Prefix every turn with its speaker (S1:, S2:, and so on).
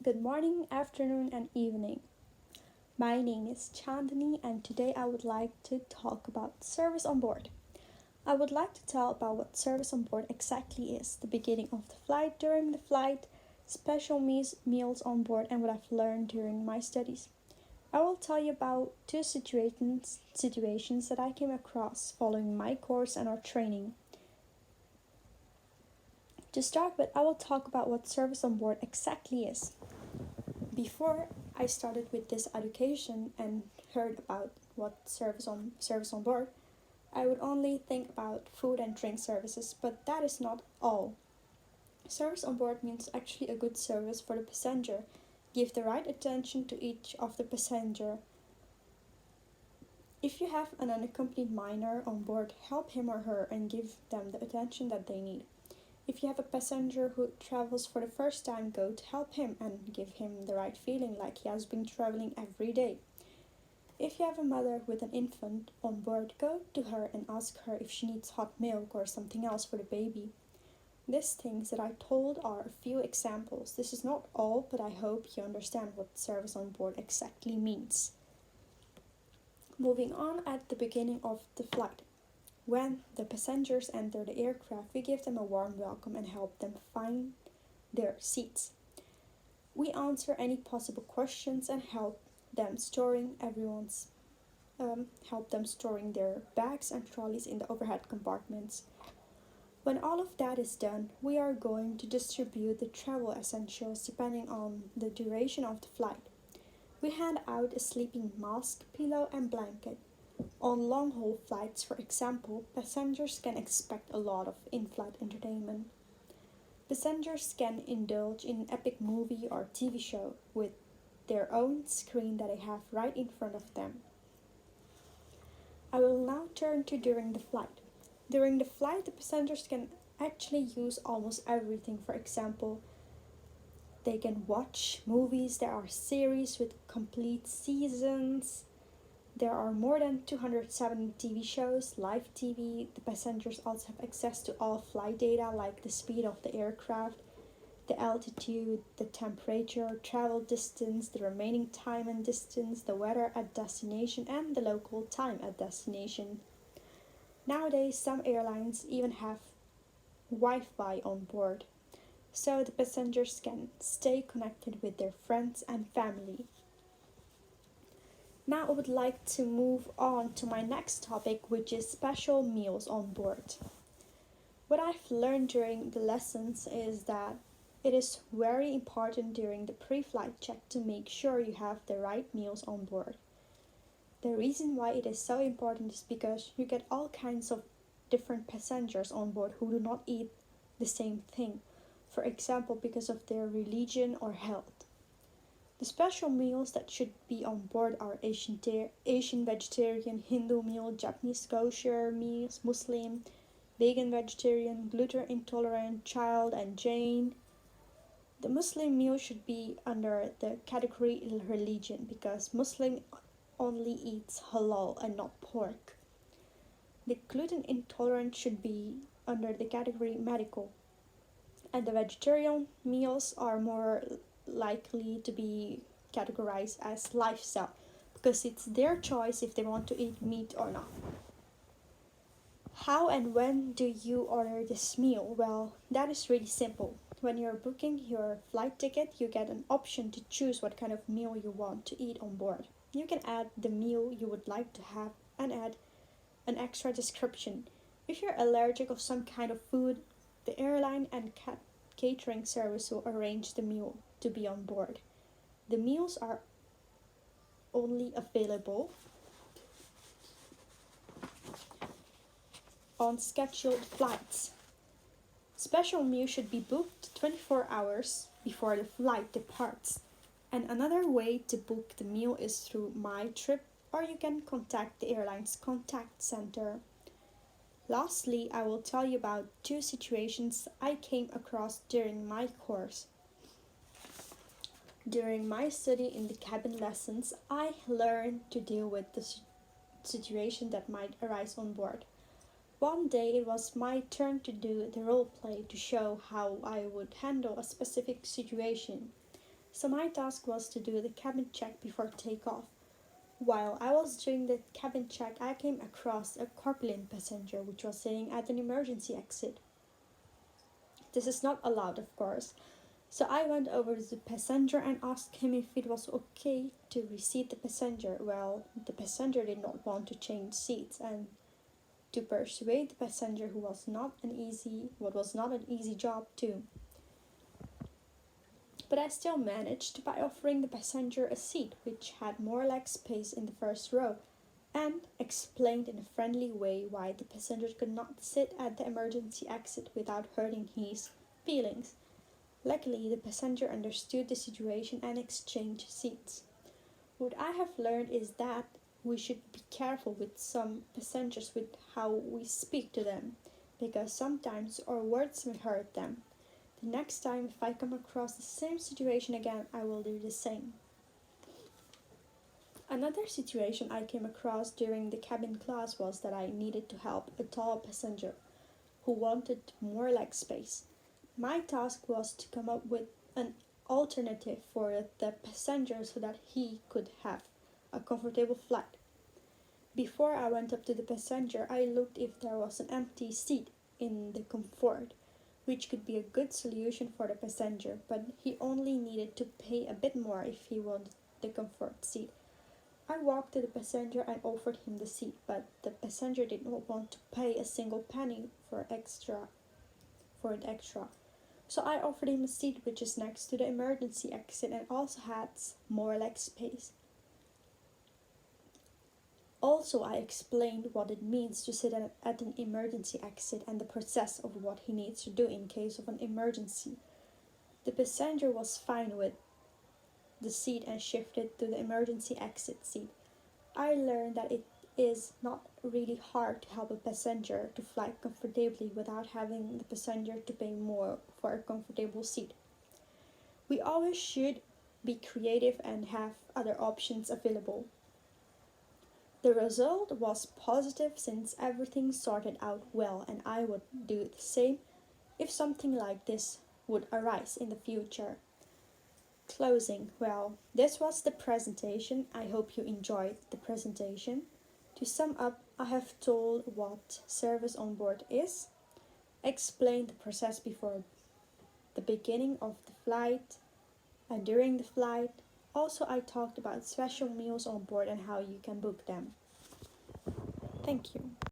S1: Good morning, afternoon, and evening. My name is Chandani, and today I would like to talk about service on board. I would like to tell about what service on board exactly is, the beginning of the flight, during the flight, special meals on board, and what I've learned during my studies. I will tell you about two situations that I came across following my course and our training. To start with, I will talk about what service on board exactly is. Before I started with this education and heard about what service on board, I would only think about food and drink services, but that is not all. Service on board means actually a good service for the passenger. Give the right attention to each of the passenger. If you have an unaccompanied minor on board, help him or her and give them the attention that they need. If you have a passenger who travels for the first time, go to help him and give him the right feeling like he has been traveling every day. If you have a mother with an infant on board, go to her and ask her if she needs hot milk or something else for the baby. These things that I told are a few examples. This is not all, but I hope you understand what service on board exactly means. Moving on at the beginning of the flight. When the passengers enter the aircraft, we give them a warm welcome and help them find their seats. We answer any possible questions and help them storing their bags and trolleys in the overhead compartments. When all of that is done, we are going to distribute the travel essentials depending on the duration of the flight. We hand out a sleeping mask, pillow, and blanket. On long haul flights, for example, passengers can expect a lot of in flight entertainment. Passengers can indulge in an epic movie or TV show with their own screen that they have right in front of them. I will now turn to during the flight. During the flight, the passengers can actually use almost everything. For example, they can watch movies. There are series with complete seasons. There are more than 270 TV shows, live TV. The passengers also have access to all flight data like the speed of the aircraft, the altitude, the temperature, travel distance, the remaining time and distance, the weather at destination, and the local time at destination. Nowadays, some airlines even have Wi Fi on board, so the passengers can stay connected with their friends and family. Now I would like to move on to my next topic, which is special meals on board. What I've learned during the lessons is that it is very important during the pre-flight check to make sure you have the right meals on board. The reason why it is so important is because you get all kinds of different passengers on board who do not eat the same thing, for example, because of their religion or health. The special meals that should be on board are Asian vegetarian, Hindu meal, Japanese kosher meals, Muslim, vegan vegetarian, gluten intolerant, child, and Jain. The Muslim meal should be under the category religion because Muslim only eats halal and not pork. The gluten intolerant should be under the category medical, and the vegetarian meals are more likely to be categorized as lifestyle because it's their choice if they want to eat meat or not. How and when do you order this meal? Well, that is really simple. When you're booking your flight ticket, you get an option to choose what kind of meal you want to eat on board. You can add the meal you would like to have and add an extra description. If you're allergic of some kind of food, the airline and catering service will arrange the meal to be on board. The meals are only available on scheduled flights. Special meals should be booked 24 hours before the flight departs. And another way to book the meal is through My Trip, or you can contact the airline's contact center. Lastly, I will tell you about two situations I came across during my course. During my study in the cabin lessons, I learned to deal with the situation that might arise on board. One day it was my turn to do the role play to show how I would handle a specific situation. So my task was to do the cabin check before takeoff. While I was doing the cabin check, I came across a corpulent passenger which was sitting at an emergency exit. This is not allowed, of course. So I went over to the passenger and asked him if it was okay to reseat the passenger. Well, the passenger did not want to change seats, and to persuade the passenger who was not an easy what was not an easy job too. But I still managed by offering the passenger a seat which had more leg space in the first row, and explained in a friendly way why the passenger could not sit at the emergency exit without hurting his feelings. Luckily, the passenger understood the situation and exchanged seats. What I have learned is that we should be careful with some passengers with how we speak to them, because sometimes our words may hurt them. The next time, if I come across the same situation again, I will do the same. Another situation I came across during the cabin class was that I needed to help a tall passenger who wanted more leg space. My task was to come up with an alternative for the passenger so that he could have a comfortable flight. Before I went up to the passenger, I looked if there was an empty seat in the comfort, which could be a good solution for the passenger, but he only needed to pay a bit more if he wanted the comfort seat. I walked to the passenger and offered him the seat, but the passenger did not want to pay a single penny for the extra. So I offered him a seat which is next to the emergency exit and also has more leg space. Also, I explained what it means to sit at an emergency exit and the process of what he needs to do in case of an emergency. The passenger was fine with the seat and shifted to the emergency exit seat. I learned that it is not really hard to help a passenger to fly comfortably without having the passenger to pay more for a comfortable seat. We always should be creative and have other options available. The result was positive since everything sorted out well, and I would do the same if something like this would arise in the future. Closing. Well, this was the presentation. I hope you enjoyed the presentation. To sum up, I have told what service on board is, explained the process before the beginning of the flight and during the flight. Also, I talked about special meals on board and how you can book them. Thank you.